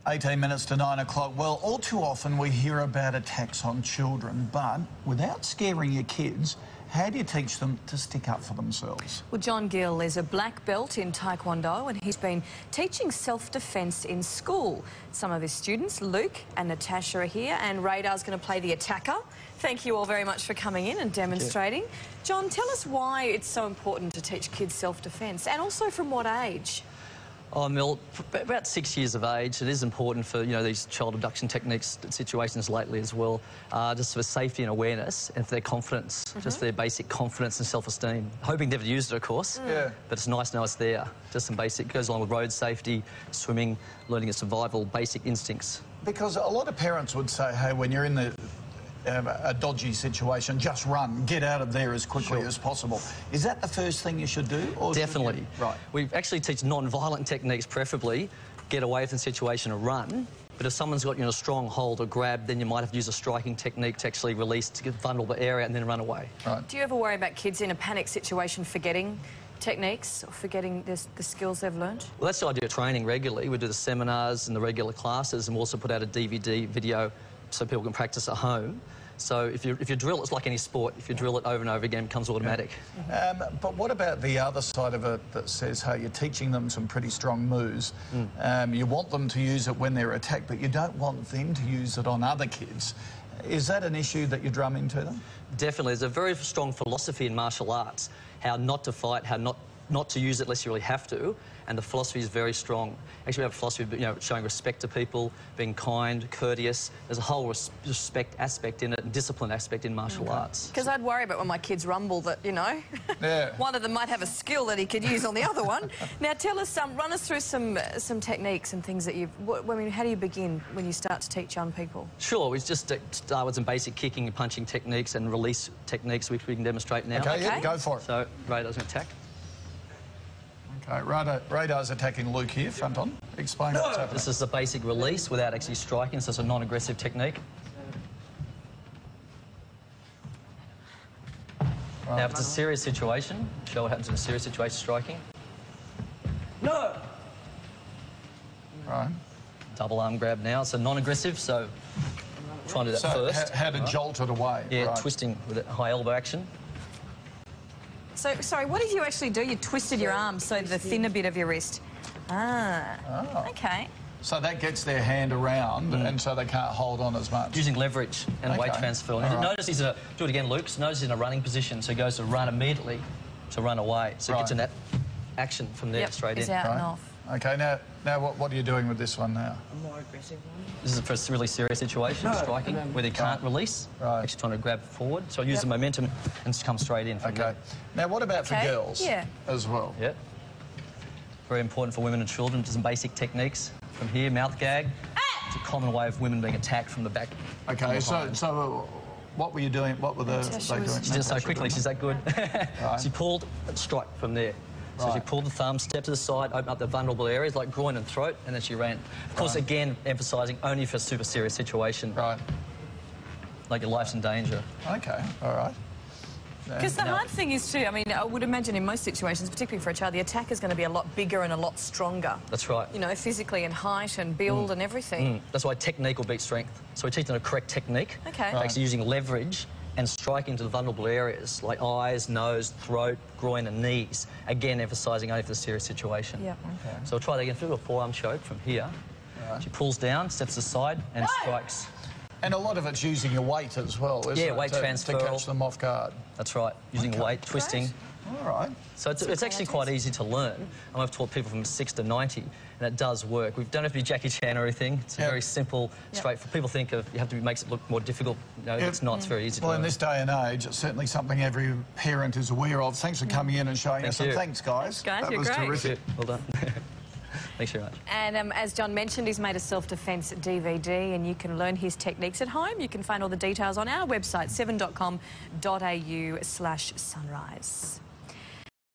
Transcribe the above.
18 minutes to 9 o'clock. Well, all too often we hear about attacks on children, but without scaring your kids, how do you teach them to stick up for themselves? Well, John Gill is a black belt in Taekwondo and he's been teaching self-defence in school. Some of his students, Luke and Natasha, are here, and Radar's going to play the attacker. Thank you all very much for coming in and demonstrating. John, tell us why it's so important to teach kids self-defence, and also from what age? Oh, Mill, about 6 years of age. It is important for, you know, these child abduction techniques situations lately as well, just for safety and awareness and for their confidence, just for their basic confidence and self-esteem. Hoping never to use it, of course, but it's nice to know it's there. Just some basic, it goes along with road safety, swimming, learning a survival, basic instincts. Because a lot of parents would say, hey, when you're in a dodgy situation, just run, get out of there as quickly as possible. Is that the first thing you should do? Or definitely. Right. We actually teach non-violent techniques, preferably. Get away from the situation and run. But if someone's got you in a strong hold or grab, then you might have to use a striking technique to actually release to get vulnerable area and then run away. Right. Do you ever worry about kids in a panic situation forgetting techniques or forgetting the skills they've learned? Well, that's the idea of training regularly. We do the seminars and the regular classes, and we also put out a DVD video so people can practice at home. So if you drill, it's like any sport. If you drill it over and over again, it becomes automatic. But what about the other side of it that says, hey, you're teaching them some pretty strong moves. You want them to use it when they're attacked, but you don't want them to use it on other kids. Is that an issue that you drum into them? Definitely. There's a very strong philosophy in martial arts, how not to fight, how not to use it unless you really have to, and the philosophy is very strong. Actually, we have a philosophy of, you know, showing respect to people, being kind, courteous. There's a whole respect aspect in it and discipline aspect in martial arts. Because I'd worry about when my kids rumble that, you know, one of them might have a skill that he could use on the other one. Now, tell us, run us through some techniques and things that I mean, how do you begin when you start to teach young people? Sure, we just start with some basic kicking and punching techniques and release techniques which we can demonstrate now. Okay, yeah, go for it. So, Radar's going to attack. Okay, Radar's attacking Luke here, front on. Explain what's happening. This is the basic release without actually striking, so it's a non-aggressive technique. Now, if it's a serious situation, show what happens in a serious situation, striking. No! Right. Double arm grab now, so non-aggressive, so try and do that first. How to jolt it away. Yeah, twisting with a high elbow action. So, sorry, what did you actually do? You twisted your arm, so the thinner bit of your wrist. Okay. So that gets their hand around, and so they can't hold on as much. Using leverage and weight transfer. Notice he's do it again, Luke. Notice he's in a running position, so he goes to run immediately to run away. So he gets in that action from there straight in. He's out and off. Okay, now what are you doing with this one now? A more aggressive one. This is for a really serious situation, striking, where they can't release. Actually trying to grab forward. So I use the momentum and come straight in from there. Now, what about for girls as well? Yeah. Very important for women and children. Some basic techniques from here, mouth gag. It's a common way of women being attacked from the back. Okay, so what were you doing? What were they doing? She did so quickly. She's that good. She pulled and struck from there. So she pulled the thumb, stepped to the side, opened up the vulnerable areas like groin and throat, and then she ran. Of course, again, emphasising only for a super serious situation. Like your life's in danger. Okay, all right. Because the hard thing is too, I mean, I would imagine in most situations, particularly for a child, the attack is going to be a lot bigger and a lot stronger. That's right. You know, physically and height and build and everything. That's why technique will beat strength. So we teach them the correct technique. Okay. Actually using leverage and striking to the vulnerable areas like eyes, nose, throat, groin and knees. Again, emphasising only for the serious situation. Yeah. Okay. So we'll try that again. Feel a forearm choke from here. She pulls down, steps aside and strikes. And a lot of it's using your weight as well, isn't it? Yeah, weight transfer. To catch them off guard. That's right, using weight, twisting. All right. So it's actually quite easy to learn. And I've taught people from 6 to 90, and it does work. We don't have to be Jackie Chan or anything. It's a very simple, straightforward. People think of you have to makes it look more difficult. No, it's not. It's very easy to learn. Well, in this day and age, it's certainly something every parent is aware of. Thanks for coming in and showing us. And thanks, guys. That was terrific. Well done. Thanks very much. And as John mentioned, he's made a self-defence DVD and you can learn his techniques at home. You can find all the details on our website, 7.com.au/sunrise.